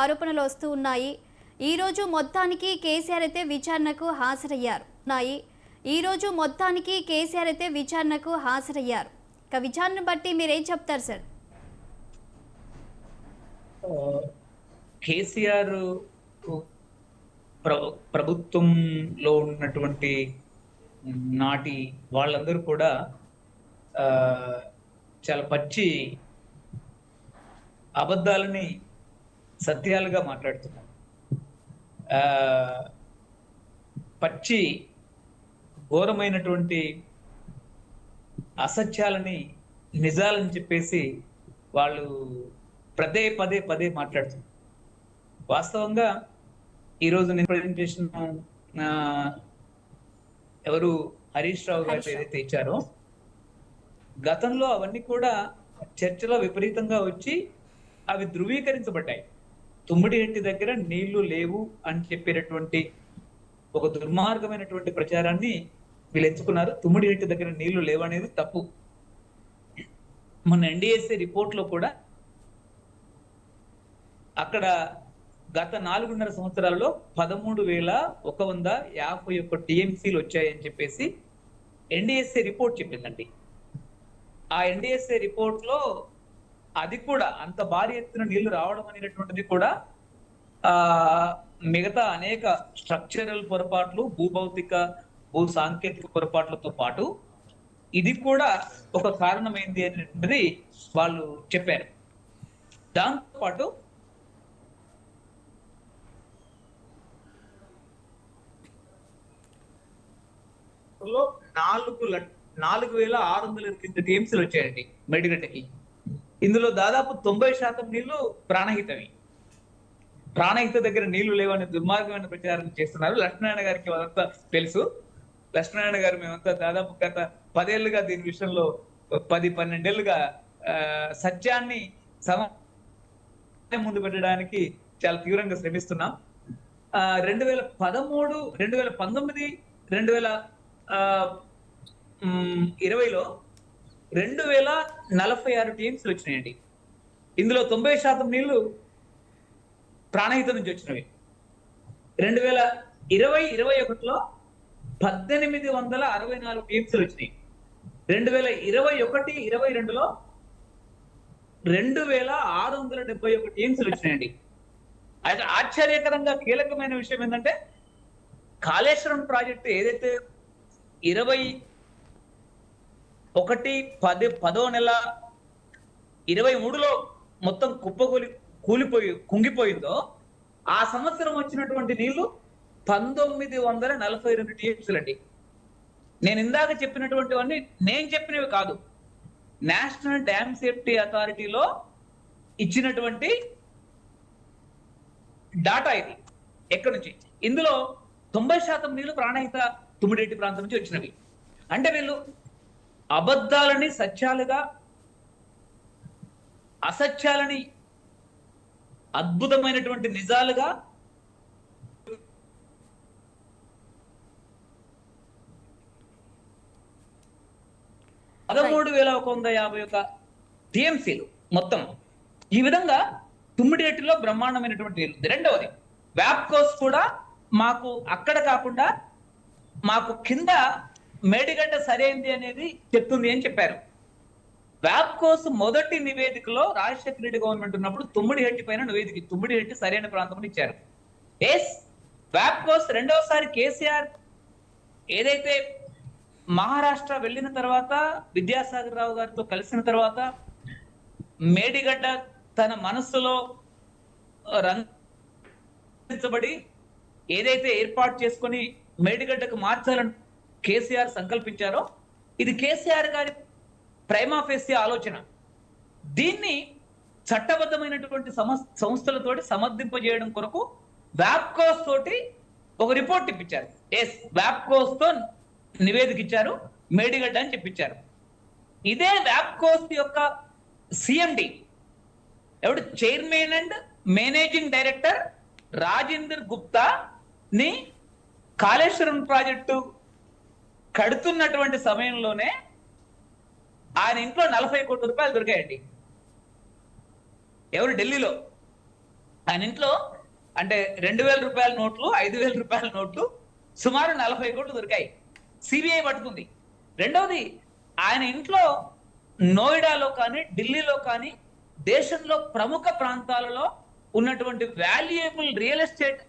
ఆరోపణలు వస్తూ ఉన్నాయి. ఈరోజు మొత్తానికి కేసీఆర్ అయితే విచారణకు హాజరయ్యారు. ఈరోజు మొత్తానికి కేసీఆర్ అయితే విచారణకు హాజరయ్యారు. ఇక విచారణ బట్టి మీరేం చెప్తారు సార్? కేసీఆర్ ప్రభుత్వంలో ఉన్నటువంటి నాటి వాళ్ళందరూ కూడా చాలా పచ్చి అబద్ధాలని సత్యాలుగా మాట్లాడుతున్నారు. పచ్చి ఘోరమైనటువంటి అసత్యాలని నిజాలని చెప్పేసి వాళ్ళు పదే పదే పదే మాట్లాడుతున్నారు. వాస్తవంగా ఈరోజు నేను ప్రజెంటేషన్ ఎవరు హరీష్ రావు గారు ఏదైతే ఇచ్చారో, గతంలో అవన్నీ కూడా చర్చలో విపరీతంగా వచ్చి అవి ధృవీకరించబడ్డాయి. తుమ్మిడిహెట్టి దగ్గర నీళ్లు లేవు అని చెప్పేటటువంటి ఒక దుర్మార్గమైనటువంటి ప్రచారాన్ని వీళ్ళు ఎంచుకున్నారు. తుమ్మిడిహెట్టి దగ్గర నీళ్లు లేవు అనేది తప్పు. మన ఎన్డీఎస్ఏ రిపోర్ట్ లో కూడా అక్కడ గత 4.5 సంవత్సరాల్లో 13,151 టీఎంసీలు వచ్చాయని చెప్పేసి ఎన్డీఎస్ఏ రిపోర్ట్ చెప్పిందండి. ఆ ఎన్డీఎస్ఏ రిపోర్ట్ లో అది కూడా అంత భారీ ఎత్తున నీళ్లు రావడం అనేటువంటిది కూడా మిగతా అనేక స్ట్రక్చరల్ పొరపాట్లు, భూభౌతిక భూ సాంకేతిక పొరపాట్లతో పాటు ఇది కూడా ఒక కారణమైంది అనేటువంటిది వాళ్ళు చెప్పారు. దాంతో పాటు లో 4,628 టీఎంసీలు వచ్చాయండి మేడిగడ్డకి. ఇందులో దాదాపు 90% నీళ్లు ప్రాణహితవి. ప్రాణహిత దగ్గర నీళ్లు లేవని దుర్మార్గమైన ప్రచారం చేస్తున్నారు. లక్ష్మీనారాయణ గారికి అదంతా తెలుసు. లక్ష్మీనారాయణ గారు మేమంతా దాదాపు గత 10 ఏళ్లుగా దీని విషయంలో 10-12 ఏళ్లుగా సత్యాన్ని ముందు పెట్టడానికి చాలా తీవ్రంగా శ్రమిస్తున్నాం. 2013, 2019, 2020లో 2,046 టీఎంసీలు వచ్చినాయండి. ఇందులో 90% నీళ్లు ప్రాణహితం నుంచి వచ్చినవి. 2020-21లో 1,864 టీఎంసీలు వచ్చినాయి. 2021-22లో 2,671 టీఎంసీలు వచ్చినాయండి. అయితే ఆశ్చర్యకరంగా కీలకమైన విషయం ఏంటంటే, కాళేశ్వరం ప్రాజెక్టు ఏదైతే 21-10వ నెల 23లో మొత్తం కుంగిపోయిందో, ఆ సంవత్సరం వచ్చినటువంటి నీళ్లు 1,942 టీఎంసీలు అండి. నేను ఇందాక చెప్పినటువంటివన్నీ నేను చెప్పినవి కాదు, నేషనల్ డ్యామ్ సేఫ్టీ అథారిటీలో ఇచ్చినటువంటి డాటా ఇది. ఎక్కడి నుంచి? ఇందులో 90% నీళ్లు ప్రాణహిత తుమ్మిడిహెట్టి ప్రాంతం నుంచి వచ్చినవి. అంటే వీళ్ళు అబద్ధాలని సత్యాలుగా, అసత్యాలని అద్భుతమైనటువంటి నిజాలుగా 13,151 టీఎంసీలు మొత్తం. ఈ విధంగా తుమ్మిడిహెట్టిలో బ్రహ్మాండమైనటువంటి నీళ్లు. రెండవది, వ్యాప్కోస్ కూడా మాకు అక్కడ కాకుండా మాకు కింద మేడిగడ్డ సరైంది అనేది చెప్తుంది అని చెప్పారు. వ్యాప్కోస్ మొదటి నివేదికలో రాజశేఖర రెడ్డి గవర్నమెంట్ ఉన్నప్పుడు తుమ్మిడిహెట్టి పైన నివేదిక, తుమ్మిడిహెట్టి సరైన ప్రాంతం ఇచ్చారు. వ్యాప్కోస్ రెండవసారి కేసీఆర్ ఏదైతే మహారాష్ట్ర వెళ్ళిన తర్వాత, విద్యాసాగర్ రావు గారితో కలిసిన తర్వాత, మేడిగడ్డ తన మనస్సులో రంజించబడి ఏదైతే ఏర్పాటు చేసుకొని మేడిగడ్డకు మార్చాలని కేసీఆర్ సంకల్పించారో, ఇది కేసీఆర్ గారి ప్రైమా ఫేసి ఆలోచన. దీన్ని చట్టబద్ధమైనటువంటి సంస్థలతోటి సమర్థింపజేయడం కొరకు వ్యాప్కోస్ తోటి ఒక రిపోర్ట్ ఇప్పించారు. వ్యాప్కోస్ తో నివేదిక ఇచ్చారు, మేడిగడ్డ అని చెప్పించారు. ఇదే వ్యాప్కోస్ యొక్క సిఎండి ఎవడు, chairman and managing director Rajender Gupta ని కాళేశ్వరం ప్రాజెక్టు కడుతున్నటువంటి సమయంలోనే ఆయన ఇంట్లో 40 కోట్ల రూపాయలు దొరికాయండి. ఎవరు? ఢిల్లీలో ఆయన ఇంట్లో అంటే 2,000 రూపాయల నోట్లు, 5,000 రూపాయల నోట్లు, సుమారు 40 కోట్లు దొరికాయి. సిబిఐ పట్టుకుంది. రెండవది, ఆయన ఇంట్లో నోయిడాలో కానీ, ఢిల్లీలో కానీ, దేశంలో ప్రముఖ ప్రాంతాలలో ఉన్నటువంటి వాల్యుయబుల్ రియల్ ఎస్టేట్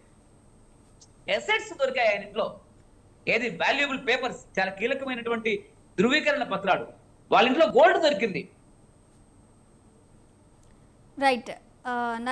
అసెట్స్ దొరికాయి ఆయన ఇంట్లో. ఏది వాల్యుయబుల్ పేపర్స్, చాలా కీలకమైనటువంటి ధృవీకరణ పత్రాలు. వాళ్ళ ఇంట్లో గోల్డ్ దొరికింది. రైట్. 9